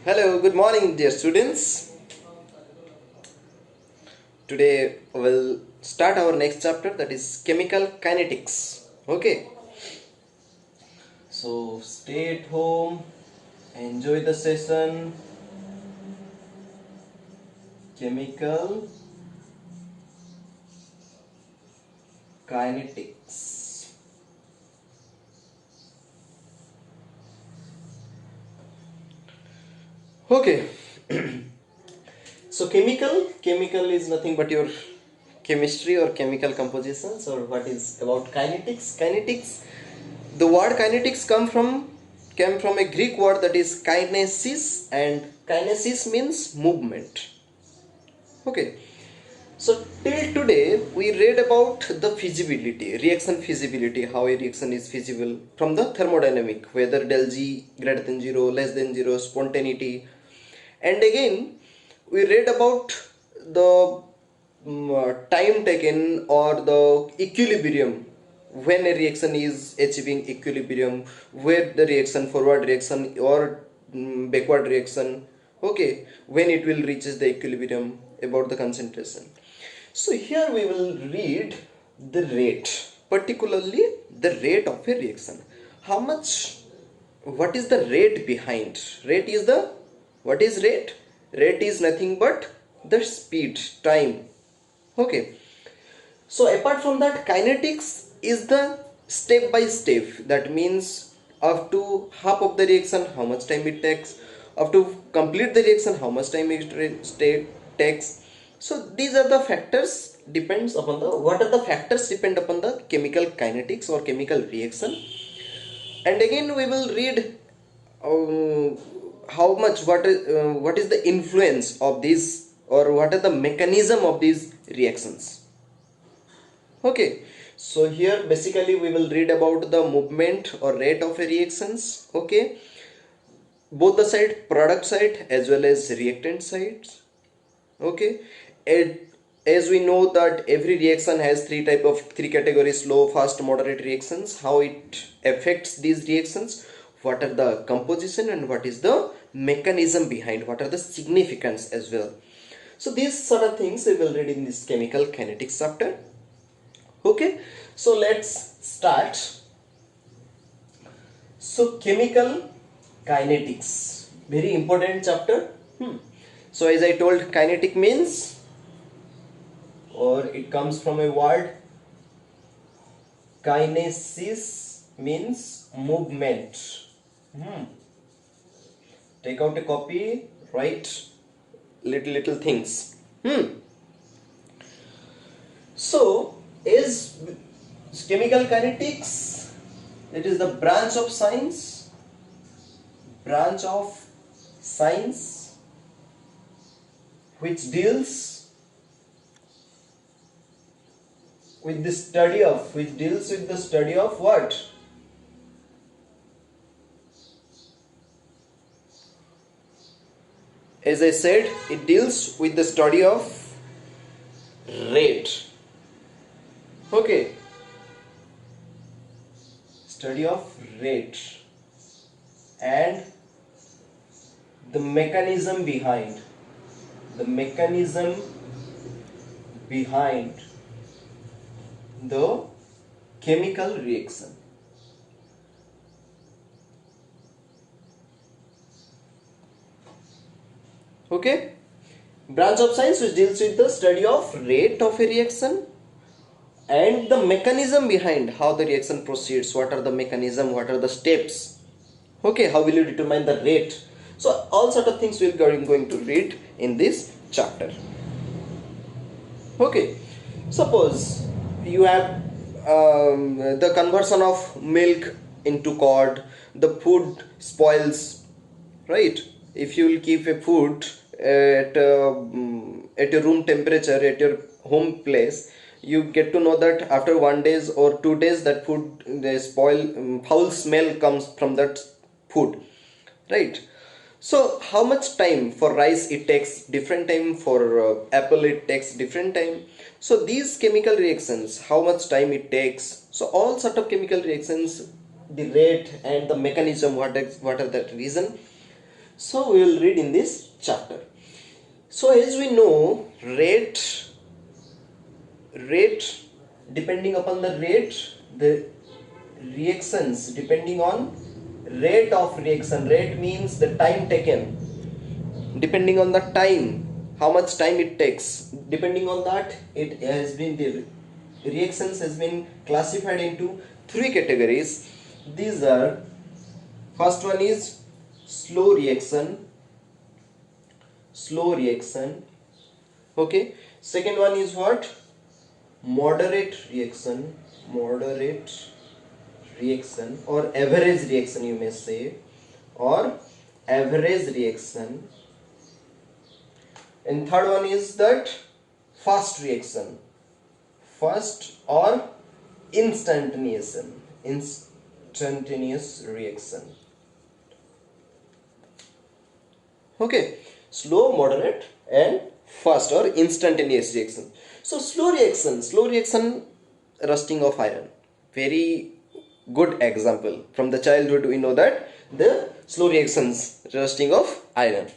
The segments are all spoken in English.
Hello, good morning, dear students. Today we'll start our next chapter, that is chemical kinetics. Okay, so stay at home, enjoy the session. Chemical kinetics. Okay. So chemical is nothing but your chemistry or chemical compositions, or what is about kinetics. The word kinetics came from a Greek word, that is kinesis, and kinesis means movement. Okay, so till today we read about the reaction feasibility, how a reaction is feasible from the thermodynamic, whether del G greater than 0, less than 0, spontaneity, and again we read about the time taken or the equilibrium, when a reaction is achieving equilibrium, where the reaction, forward reaction or backward reaction, okay, when it will reaches the equilibrium, about the concentration. So here we will read the rate, particularly the rate of a reaction. How much, what is the rate behind? What is rate? Rate is nothing but the speed, time. Okay. So apart from that, kinetics is the step by step. That means up to half of the reaction, how much time it takes. Up to complete the reaction, how much time it takes. So these are the factors depends upon the, what are the factors depend upon the chemical kinetics or chemical reaction. And again we will read how much, what is the influence of these, or what are the mechanism of these reactions. Okay, so here basically we will read about the movement or rate of a reactions. Okay, both the side, product side as well as reactant sides. Okay, and as we know that every reaction has three categories: low, fast, moderate reactions. How it affects these reactions, what are the composition, and what is the mechanism behind, what are the significance as well. So these sort of things we will read in this chemical kinetics chapter. Okay, so let's start. So chemical kinetics, very important chapter. So as I told, kinetic means, or it comes from a word kinesis, means movement. Take out a copy, write little things. So is chemical kinetics, it is the branch of science which deals with the study of what? As I said, it deals with the study of rate. Okay, study of rate and the mechanism behind the chemical reaction. Okay, branch of science which deals with the study of rate of a reaction and the mechanism behind how the reaction proceeds, what are the mechanism, what are the steps. Okay, how will you determine the rate? So all sort of things we are going to read in this chapter. Okay, suppose you have the conversion of milk into curd, the food spoils, right? If you will keep a food at a room temperature at your home place, you get to know that after 1 day or 2 days that food, the foul smell comes from that food, right? So how much time for rice it takes different time, for apple it takes different time. So these chemical reactions, how much time it takes. So all sort of chemical reactions, the rate and the mechanism, what are the reason. So we will read in this chapter. So as we know, rate, depending upon the rate, the reactions depending on rate of reaction. Rate means the time taken. Depending on the time, how much time it takes, depending on that, it has been, the reactions has been classified into three categories. These are, first one is slow reaction, okay. Second one is what? Moderate reaction, or average reaction, you may say, or average reaction. And third one is that fast reaction, fast or instantaneous reaction. Okay, slow, moderate and fast or instantaneous reaction. So slow reaction, rusting of iron, very good example. From the childhood we know that the slow reactions, rusting of iron.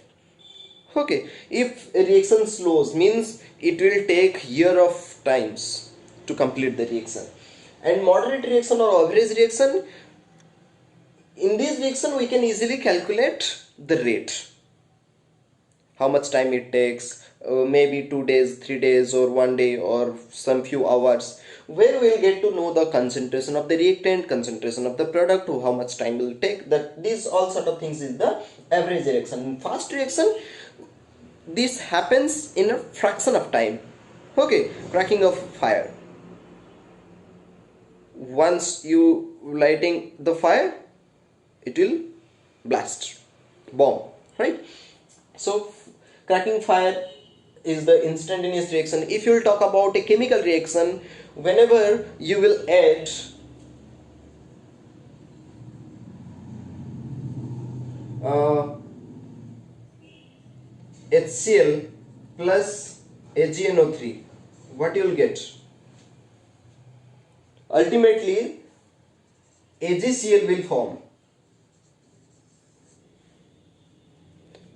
Okay, if a reaction slows, means it will take year of times to complete the reaction. And moderate reaction or average reaction, in this reaction we can easily calculate the rate, how much time it takes, maybe 2 days, 3 days, or 1 day, or some few hours, where we will get to know the concentration of the reactant, concentration of the product, how much time will take. That these all sort of things is the average reaction. Fast reaction, this happens in a fraction of time. Okay, cracking of fire, once you lighting the fire, it will blast, bomb, right? So cracking fire is the instantaneous reaction. If you will talk about a chemical reaction, whenever you will add HCl plus AgNO3, what you will get? Ultimately AgCl will form,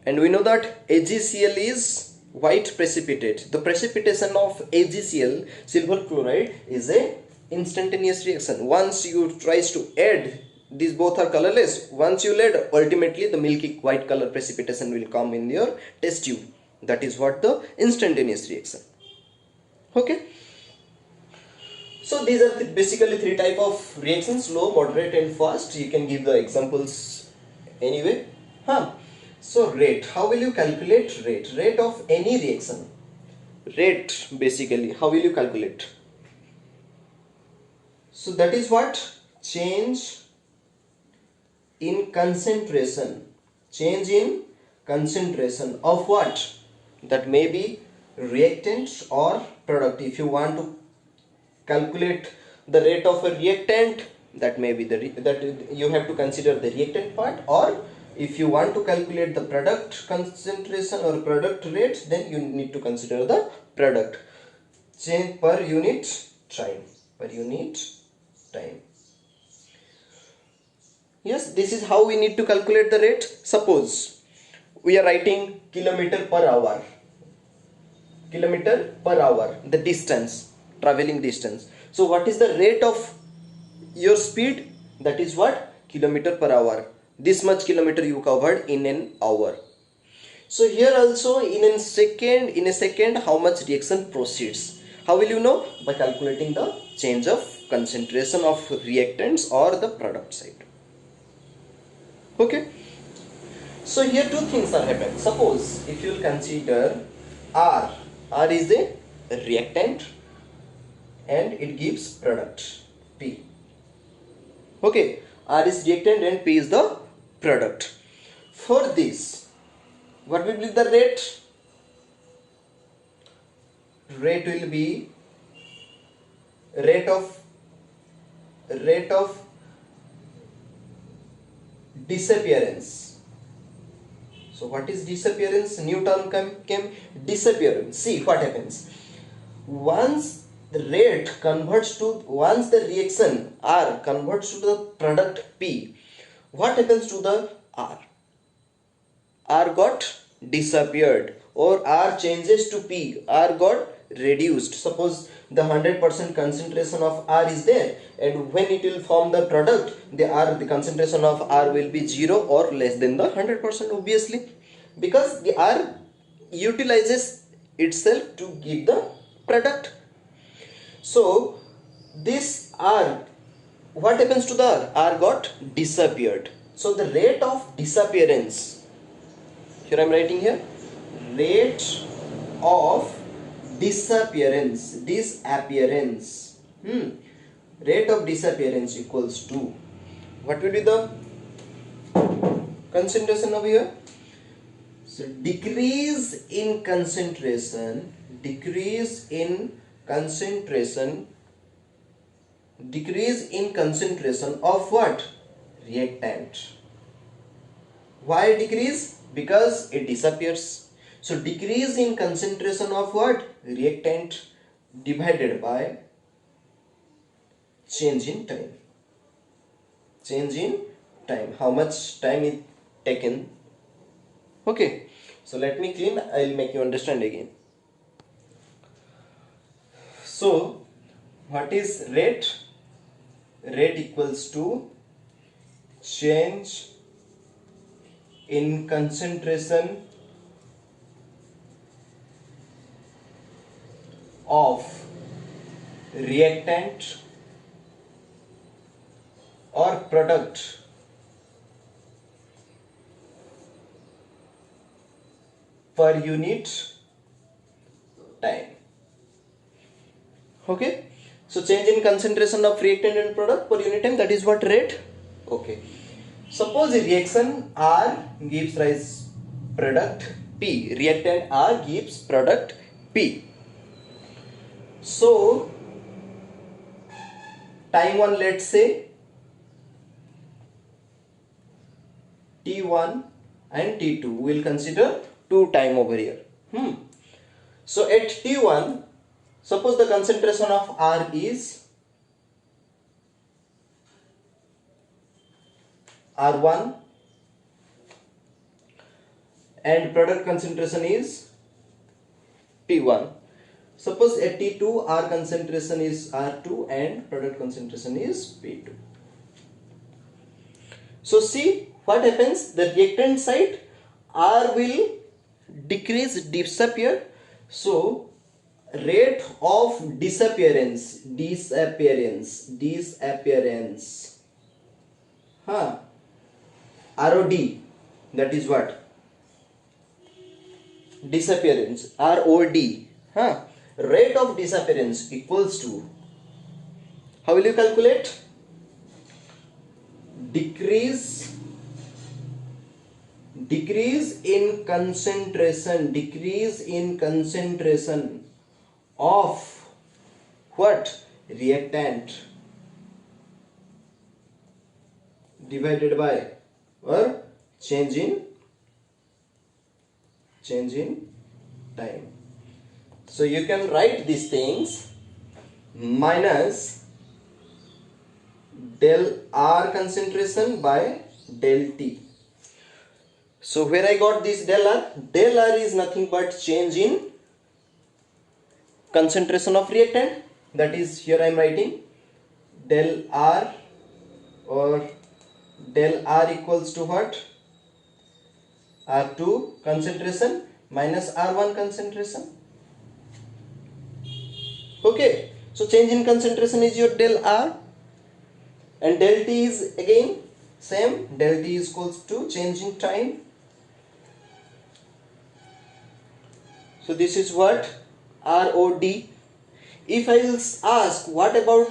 and we know that AgCl is white precipitate. The precipitation of AgCl, silver chloride, is a instantaneous reaction. Once you tries to add, these both are colorless, once you add, ultimately the milky white color precipitation will come in your test tube. That is what the instantaneous reaction. Okay, so these are basically three type of reactions: slow, moderate and fast. You can give the examples anyway. So rate, how will you calculate rate? Rate of any reaction. Rate, basically, how will you calculate? So that is what? Change in concentration. Change in concentration of what? That may be reactant or product. If you want to calculate the rate of a reactant, that may be that you have to consider the reactant part, or if you want to calculate the product concentration or product rate, then you need to consider the product change per unit time. Yes, this is how we need to calculate the rate. Suppose we are writing kilometer per hour, the distance, traveling distance. So what is the rate of your speed? That is what? Kilometer per hour. This much kilometer you covered in an hour. So here also in a second how much reaction proceeds. How will you know? By calculating the change of concentration of reactants or the product side. Okay, so here two things are happening. Suppose if you will consider R is a reactant and it gives product P. Okay, R is reactant and P is the product. For this, what will be the rate? Rate will be rate of disappearance. So what is disappearance? New term came, disappearance. See what happens. Once the reaction R converts to the product P, what happens to the R? R got disappeared, or R changes to P, R got reduced. Suppose the 100% concentration of R is there, and when it will form the product, the concentration of R will be 0 or less than the 100%, obviously, because the R utilizes itself to give the product. So this R, what happens to the R? R got disappeared. So the rate of disappearance, here I am writing here, rate of disappearance, rate of disappearance equals to, what will be the concentration over here? So decrease in concentration of what? Reactant. Why decrease? Because it disappears. So decrease in concentration of what? Reactant divided by change in time. How much time is taken? Okay, so let me clean, I will make you understand again. So what is rate? Rate equals to change in concentration of reactant or product per unit time. Okay, so change in concentration of reactant and product per unit time, that is what rate. Okay, suppose a reaction R gives rise product P, reactant R gives product P. So time 1, let's say T1 and T2, we will consider 2 time over here. So at T1, suppose the concentration of R is R1 and product concentration is P1. Suppose at T2 R concentration is R2 and product concentration is P2. So see what happens, the reactant side R will disappear. So rate of disappearance ROD, that is what? Disappearance, ROD, rate of disappearance equals to, how will you calculate? Decrease in concentration of what? Reactant divided by, or change in time. So you can write these things minus del R concentration by del T. So where I got this del R? Del R is nothing but change in concentration of reactant, that is here I am writing del R, or del R equals to what? R2 concentration minus R1 concentration. Okay, so change in concentration is your del R, and del T is again same, del T is equals to change in time. So this is what? ROD. If I will ask what about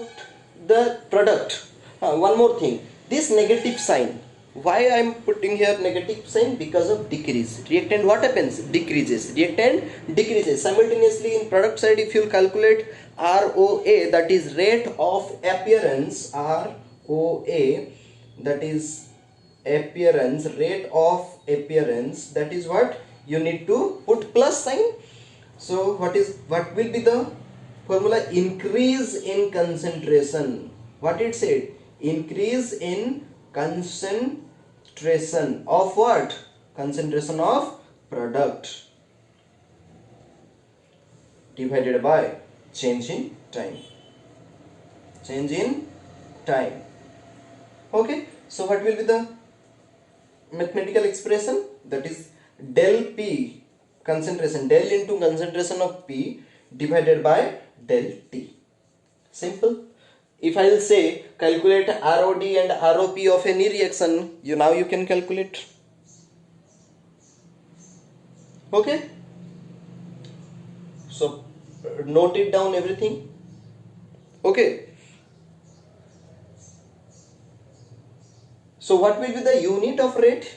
the product, one more thing, this negative sign, why I am putting here negative sign? Because of decrease. Reactant, what happens? Decreases. Reactant decreases. Simultaneously in product side, if you calculate ROA, that is rate of appearance, ROA, that is appearance, rate of appearance, that is what? You need to put plus sign. So what will be the formula? Increase in concentration. What it said? Increase in concentration of what? concentration of product divided by change in time. Change in time. Okay, so what will be the mathematical expression? That is del P concentration, del into concentration of P divided by del T. Simple. If I will say calculate ROD and ROP of any reaction, you can calculate. Okay. So note it down everything. Okay. So what will be the unit of rate?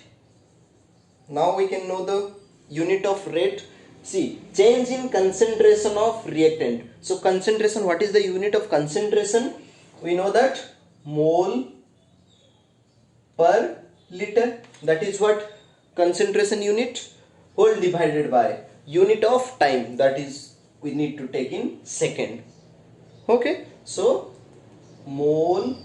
Now we can know the unit of rate. See, change in concentration of reactant. So concentration, what is the unit of concentration? We know that mole per liter. That is what concentration unit, whole divided by unit of time, that is we need to take in second. Okay, so mole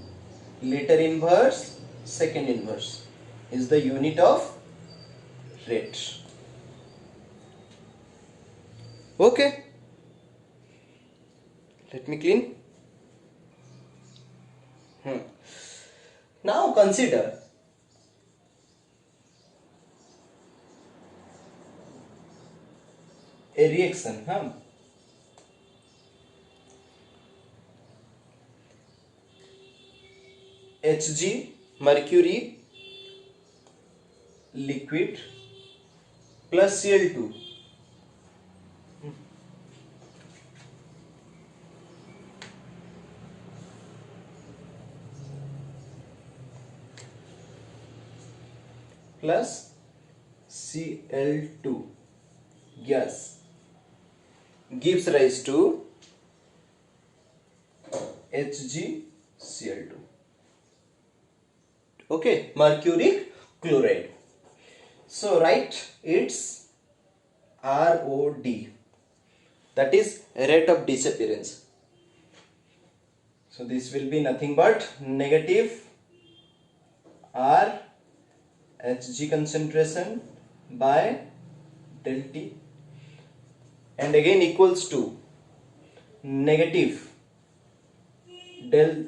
liter inverse second inverse is the unit of rate. Okay, let me clean. Now consider a reaction. Hg, mercury liquid plus Cl2. Plus Cl2 gas gives rise to HgCl2. Okay, mercuric chloride. So write its ROD, that is rate of disappearance. So this will be nothing but negative R Hg concentration by del T, and again equals to negative del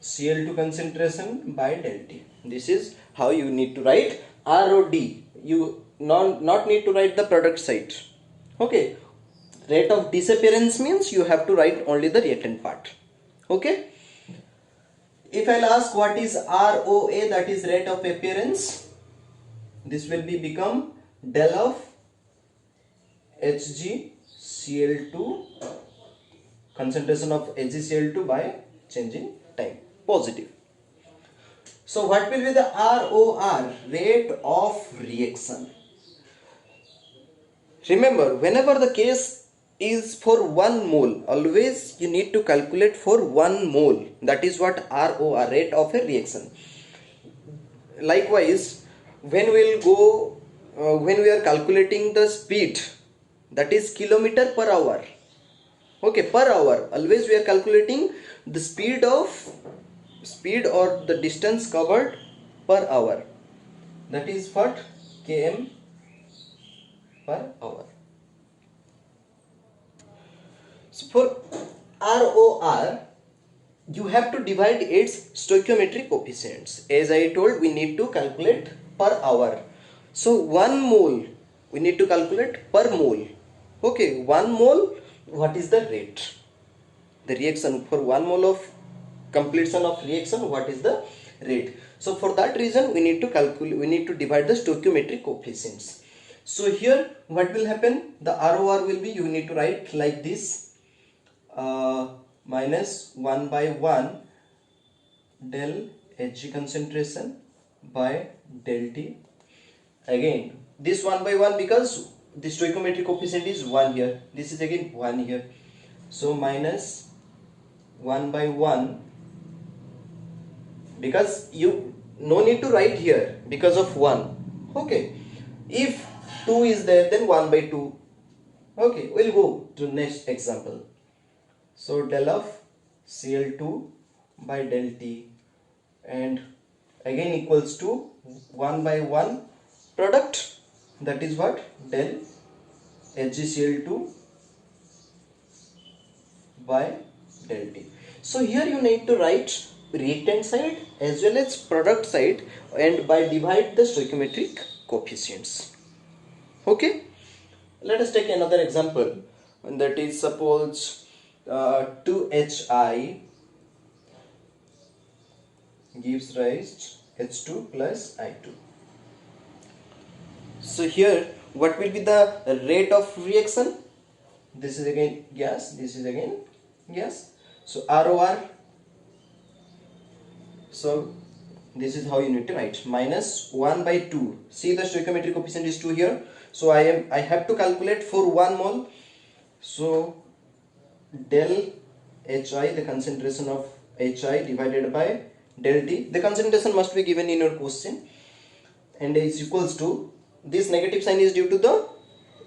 Cl2 concentration by del T. This is how you need to write ROD. You not need to write the product side. Okay, rate of disappearance means you have to write only the reactant part. Okay, if I'll ask what is ROA, that is rate of appearance, this will be become del of HgCl2, concentration of HgCl2 by change in time, positive. So what will be the ROR, rate of reaction? Remember, whenever the case is for 1 mole, always you need to calculate for 1 mole. That is what ROR, rate of a reaction. Likewise, when we are calculating the speed, that is kilometer per hour. Okay, per hour, always we are calculating the speed or the distance covered per hour. That is what? km per hour. So for ROR, you have to divide its stoichiometric coefficients. As I told, we need to calculate per hour. So 1 mole, we need to calculate per mole. Okay, 1 mole, what is the rate? The reaction for 1 mole of completion of reaction, what is the rate? So for that reason, we need to calculate, we need to divide the stoichiometric coefficients. So here what will happen? The ROR will be, you need to write like this, minus 1 by 1 del Hg concentration by del T. Again this 1 by 1 because the stoichiometric coefficient is 1 here, this is again 1 here, so minus 1 by 1, because you no need to write here because of 1. Okay, if 2 is there, then 1 by 2. Okay, we'll go to next example. So del of Cl2 by del T, and again equals to 1 by 1 product, that is what, del HgCl2 by del T. So here you need to write reactant side as well as product side and by divide the stoichiometric coefficients. Okay, let us take another example, and that is suppose 2Hi gives rise H2 plus I2. So here what will be the rate of reaction? This is again gas, this is again gas. So ROR, so this is how you need to write, minus 1 by 2. See the stoichiometric coefficient is 2 here. So I have to calculate for 1 mole. So del Hi, the concentration of Hi divided by del T. The concentration must be given in your question, and is equals to, this negative sign is due to the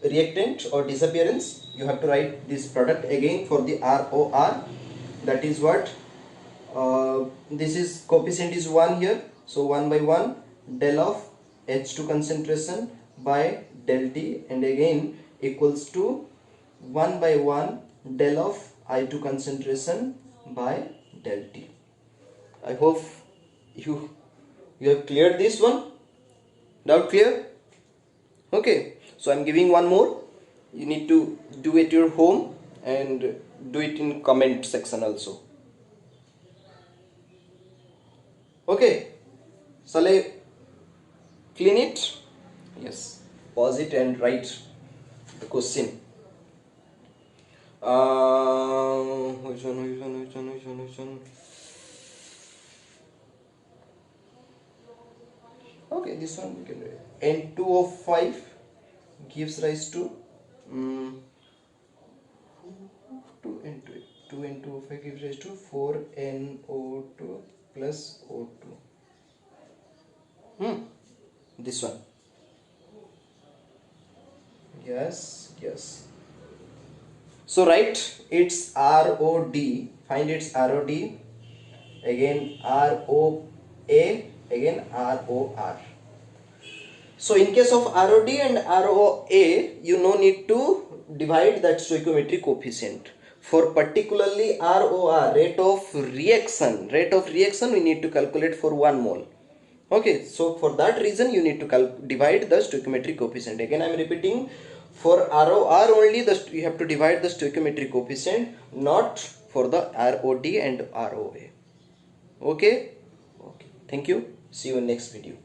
reactant or disappearance. You have to write this product again for the ROR, that is what, this is coefficient is 1 here, so 1 by 1 del of H2 concentration by del T, and again equals to 1 by 1 del of I2 concentration by del T. I hope you have cleared this one. Doubt clear? Okay, so I'm giving one more. You need to do it at your home and do it in comment section also. Okay, shall I clean it? Yes, pause it and write the question. Which one? Okay, this one we can do. N2O5 gives rise to 2N2O5 gives rise to 4NO2 plus O2. This one. Yes. So write its ROD, find its ROD, again ROA, again ROR. So in case of ROD and ROA, you no need to divide that stoichiometric coefficient. For particularly ROR, rate of reaction we need to calculate for 1 mole. Okay, so for that reason you need to divide the stoichiometric coefficient. Again I am repeating, for ROR only you have to divide the stoichiometric coefficient, not for the ROD and ROA. Okay, thank you, see you in next video.